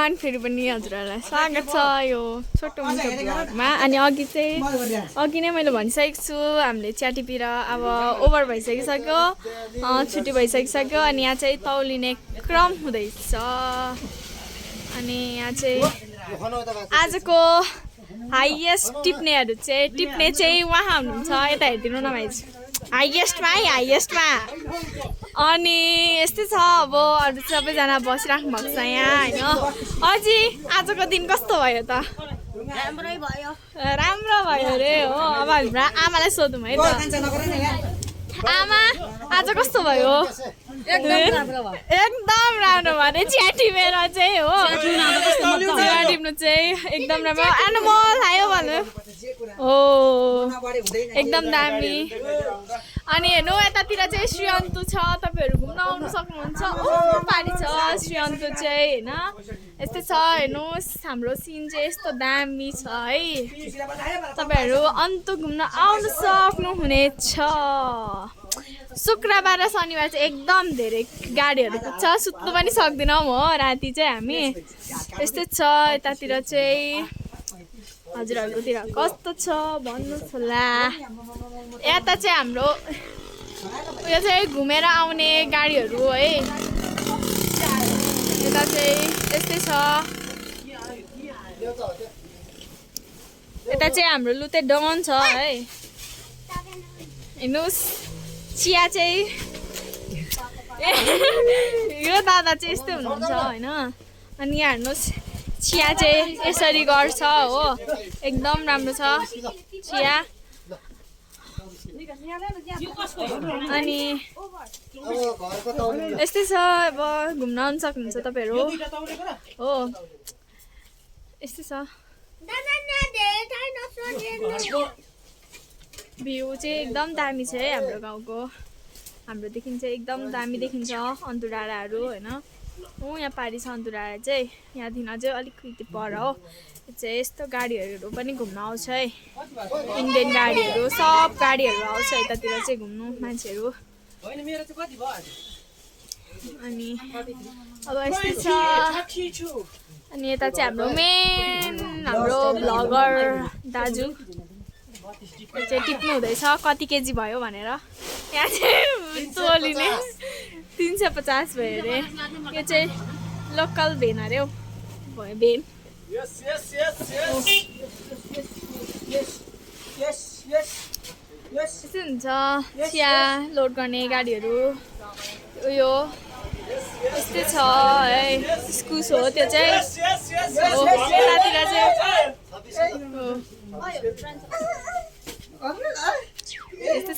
Everyone फेरि पनि हजुरहरूलाई स्वागत छ यो छोटो मोटो भ्लगमा। अनि अघि नै मैले भनिसकेको छु हामीले चिया टिपेर अब ओभर भइसकिसक्यो, छुट्टी भइसकिसक्यो। अनि यहाँ चाहिँ तौलिने क्रम हुँदैछ। अनि यहाँ चाहिँ आजको हाइएस्ट टिप्ने चाहिँ उहाँ हुनुहुन्छ, यता हेरिदिनु न भाइ, हाइएस्टमा। अनि यस्तै छ, अब अरू सबैजना बसिराख्नु भएको छ यहाँ होइन। अझै आजको दिन कस्तो भयो त? राम्रो भयो अरे हो। अब हाम्रो आमालाई सोधौँ है त। आमा आज कस्तो भयो? एकदम राम्रो भयो अरे चिया टिपेर चाहिँ हो। चिया टिप्नु चाहिँ एकदम राम्रो। मल आयो भन्नु हो, एकदम दामी। अनि हेर्नु यतातिर चाहिँ श्रीअन्तु छ, तपाईँहरू घुम्न आउनु सक्नुहुन्छ। ओ पारी छ श्रीअन्तु चाहिँ होइन, यस्तै छ। हेर्नुहोस् हाम्रो सिन चाहिँ यस्तो दामी छ है, तपाईँहरू अन्तु घुम्न आउनु सक्नुहुनेछ। शुक्रबार र शनिबार चाहिँ एकदम धेरै गाडीहरू पुग्छ, सुत्नु पनि सक्दैनौँ हो राति चाहिँ हामी। यस्तै छ यतातिर चाहिँ। हजुरहरूकोतिर कस्तो छ भन्नुहोस् होला। यता चाहिँ हाम्रो उयो चाहिँ घुमेर आउने गाडीहरू है, यता चाहिँ यस्तै छ। यता चाहिँ हाम्रो लुते डन छ है। हेर्नुहोस् चिया चाहिँ यो दादा चाहिँ यस्तै हुनुहुन्छ होइन। अनि यहाँ हेर्नुहोस् चिया चाहिँ यसरी गर्छ हो, एकदम राम्रो छ चिया। अनि यस्तै छ, अब घुम्न आउनु सक्नुहुन्छ तपाईँहरू हो। यस्तै छ, भ्यू चाहिँ एकदम दामी छ है हाम्रो गाउँको। हाम्रोदेखि चाहिँ एकदम दामी देखिन्छ अन्तु डाँडाहरू होइन। यहाँ पारी छ अन्तु डाँडा चाहिँ, यहाँदेखि अझै अलिकति पर हो। चाहिँ यस्तो गाडीहरू पनि घुम्न आउँछ है, इन्डियन गाडीहरू सब गाडीहरू आउँछ यतातिर चाहिँ घुम्नु मान्छेहरू। अनि अब यस्तै छ। अनि यता चाहिँ हाम्रो मेन हाम्रो भ्लगर दाजु चाहिँ टिप्नु हुँदैछ कति केजी भयो भनेर। यहाँ चाहिँ तोलिने 350 भयो अरे। यो चाहिँ लोकल भेन अरे हौ, भयो भेन। यस्तै हुन्छ चिया लोड गर्ने गाडीहरू। उयो यस्तै छ है, इस्कुस हो त्यो चाहिँ। यतातिर चाहिँ यस्तै छ।